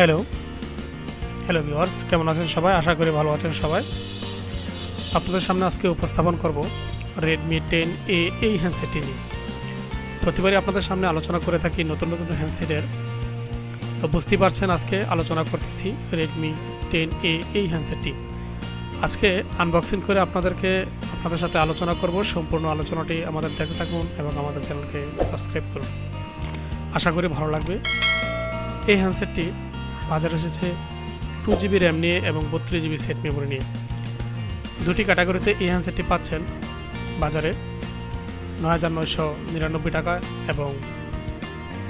Hello hello viewers, কেমন আছেন সবাই? আশা করি ভালো আছেন সবাই। আপনাদের সামনে আজকে উপস্থাপন করব Redmi 10A এই হ্যান্ডসেটটি নিয়ে। প্রতিবারই আপনাদের সামনে আলোচনা করে থাকি নতুন নতুন হ্যান্ডসেটের, তো বুঝতেই পারছেন আজকে আলোচনা করতেছি Redmi 10A এই হ্যান্ডসেটটি। আজকে আনবক্সিং করে আপনাদের সাথে আলোচনা করব। সম্পূর্ণ আলোচনাটি আমাদের দেখতে থাকুন এবং আমাদের চ্যানেলকে সাবস্ক্রাইব করুন। আশা করি ভালো লাগবে। এই হ্যান্ডসেটটি বাজারে এসেছে 2GB র্যাম নিয়ে এবং 32GB সেট মেমোরি নিয়ে। দুটি ক্যাটাগরিতে এই হ্যান্ডসেটটি পাচ্ছেন বাজারে ৯৯৯৯ টাকা এবং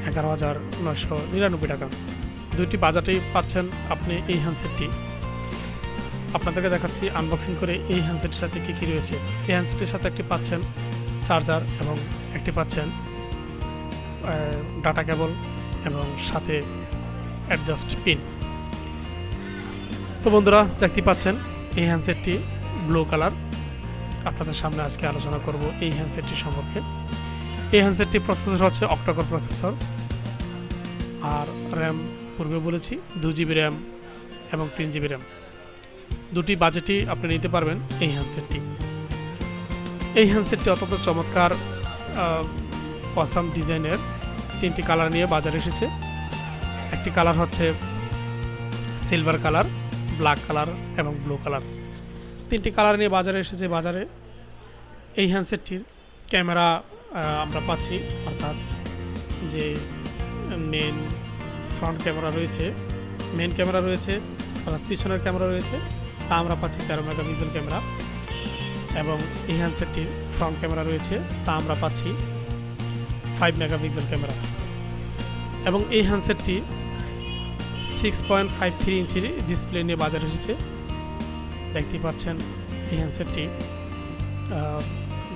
১১৯৯৯ টাকা। দুটি বাজারেই পাচ্ছেন আপনি এই হ্যান্ডসেটটি। আপনাদেরকে দেখাচ্ছি আনবক্সিং করে এই হ্যান্ডসেটের সাথে কী কী রয়েছে। এই হ্যান্ডসেটের সাথে একটি পাচ্ছেন চার্জার এবং একটি পাচ্ছেন ডাটা কেবল এবং সাথে অ্যাডজাস্ট পিন। তো বন্ধুরা, দেখতে পাচ্ছেন এই হ্যান্ডসেটটি ব্লু কালার। আপনাদের সামনে আজকে আলোচনা করব এই হ্যান্ডসেটটি সম্পর্কে। এই হ্যান্ডসেটটি প্রসেসর হচ্ছে অক্টাকোর প্রসেসর, আর র্যাম পূর্বে বলেছি 2GB র্যাম এবং 3GB র্যাম। দুটি বাজেটই আপনি নিতে পারবেন এই হ্যান্ডসেটটি। এই হ্যান্ডসেটটি অত্যন্ত চমৎকার অসাম ডিজাইনের তিনটি কালার নিয়ে বাজারে এসেছে। একটি কালার হচ্ছে সিলভার কালার, ব্ল্যাক কালার এবং ব্লু কালার। তিনটি কালার নিয়ে বাজারে এসেছে। বাজারে এই হ্যান্ডসেটটির ক্যামেরা আমরা পাচ্ছি, অর্থাৎ যে ফ্রন্ট ক্যামেরা রয়েছে, মেন ক্যামেরা রয়েছে, অর্থাৎ পিছনের ক্যামেরা রয়েছে, তা আমরা পাচ্ছি 13 মেগাপিক্সেল ক্যামেরা। এবং এই হ্যান্ডসেটটির ফ্রন্ট ক্যামেরা রয়েছে, তা আমরা পাচ্ছি 5 মেগাপিক্সেল ক্যামেরা। এবং এই হ্যান্ডসেটটি 6.53 ইঞ্চির ডিসপ্লে নিয়ে বাজারে এসেছে। দেখতেই পাচ্ছেন এই হ্যান্ডসেটটি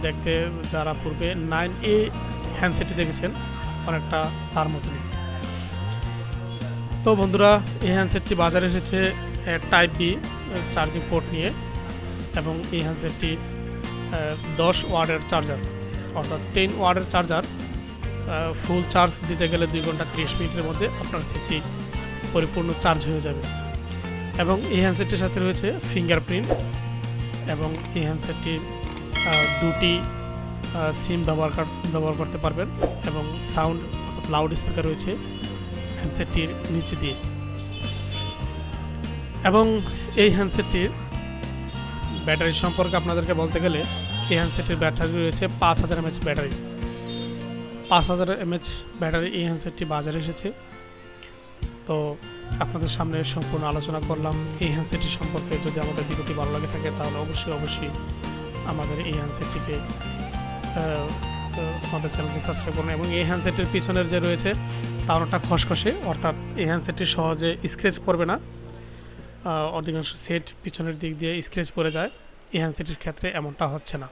দেখতে যারা পূর্বে 9A হ্যান্ডসেটটি দেখেছেন অনেকটা তার মতনই। তো বন্ধুরা, এই হ্যান্ডসেটটি বাজারে এসেছে টাইপ বি চার্জিং পোর্ট নিয়ে এবং এই হ্যান্ডসেটটি 10 ওয়াটের চার্জার, অর্থাৎ 10 ওয়াটের চার্জার। ফুল চার্জ দিতে গেলে 2 ঘন্টা 30 মিনিটের মধ্যে আপনার সেটটি পরিপূর্ণ চার্জ হয়ে যাবে। এবং এই হ্যান্ডসেটটির সাথে রয়েছে ফিঙ্গারপ্রিন্ট এবং এই হ্যান্ডসেটটি দুটি সিম ব্যবহার করতে পারবেন এবং সাউন্ড অর্থাৎ লাউড স্পিকার রয়েছে হ্যান্ডসেটটির নিচে দিয়ে। এবং এই হ্যান্ডসেটটির ব্যাটারি সম্পর্কে আপনাদেরকে বলতে গেলে এই হ্যান্ডসেটটির ব্যাটারি রয়েছে 5000 mAh ব্যাটারি। 5000 mAh ব্যাটারি এই হ্যান্ডসেটটি বাজারে এসেছে। তো আপনাদের সামনে সম্পূর্ণ আলোচনা করলাম এই হ্যান্ডসেটটি সম্পর্কে। যদি আমাদের ভিডিওটি ভালো লাগে থাকে তাহলে অবশ্যই আমাদের এই হ্যান্ডসেটটিকে আমাদের চ্যানেলকে সাবস্ক্রাইব করুন। এবং এই হ্যান্ডসেটের পিছনের যে রয়েছে তা অনেকটা খসখসে, অর্থাৎ এই হ্যান্ডসেটটি সহজে স্ক্র্যাচ পড়বে না। অধিকাংশ সেট পিছনের দিক দিয়ে স্ক্র্যাচ পড়ে যায়, এই হ্যান্ডসেটের ক্ষেত্রে এমনটা হচ্ছে না।